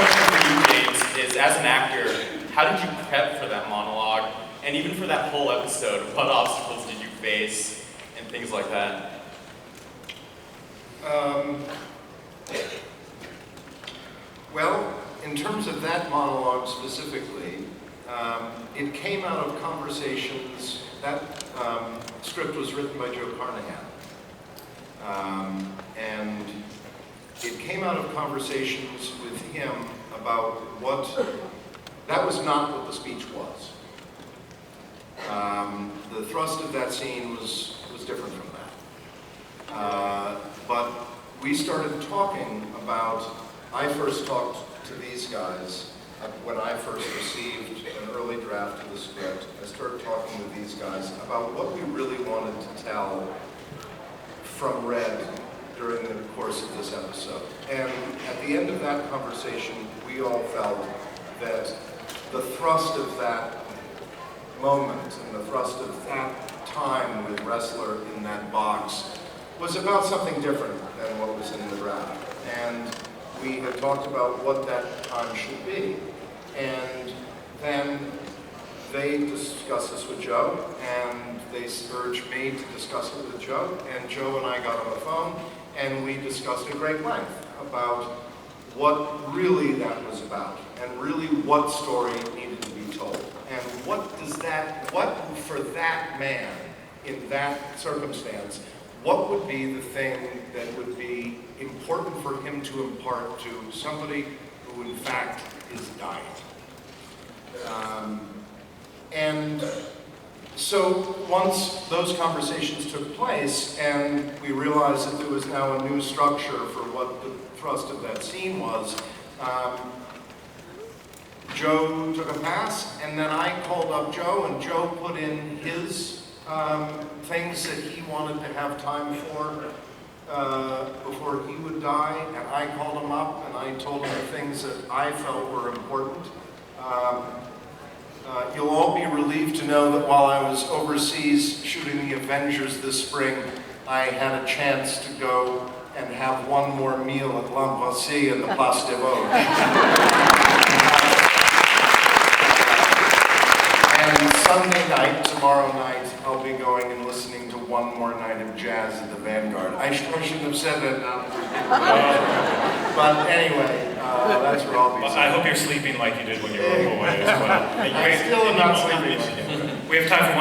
question for you, James, is as an actor, how did you prep for that monologue? And even for that whole episode, what obstacles did you face and things like that? Well, in terms of that monologue specifically, it came out of conversations. That script was written by Joe Carnahan. And it came out of conversations with him about that was not what the speech was. The thrust of that scene was different from that. But we started talking about, I first talked to these guys when I first received an early draft of the script. I started talking with these guys about what we really wanted to tell from Red during the course of this episode. And at the end of that conversation, we all felt that the thrust of that moment and the thrust of that time with Wrestler in that box was about something different than what was in the draft. And we had talked about what that time should be. And then they discussed this with Joe, and they urged me to discuss it with Joe, and Joe and I got on the phone, and we discussed at great length about what really that was about, and really what story needed to be told. And what for that man, in that circumstance, what would be the thing that would be important for him to impart to somebody who in fact is dying? And so once those conversations took place and we realized that there was now a new structure for what the thrust of that scene was, Joe took a pass, and then I called up Joe, and Joe put in his things that he wanted to have time for before he would die, and I called him up and I told him the things that I felt were important. You'll all be relieved to know that while I was overseas shooting The Avengers this spring, I had a chance to go and have one more meal at L'Embassy in the Place des Vosges. And Sunday night, tomorrow night, I'll be going and listening to one more night of jazz at the Vanguard. I shouldn't have said that now. But anyway, that's where I'll be. Well, I hope you're sleeping like you did when you were away as well. I still am not sleeping. We have time for one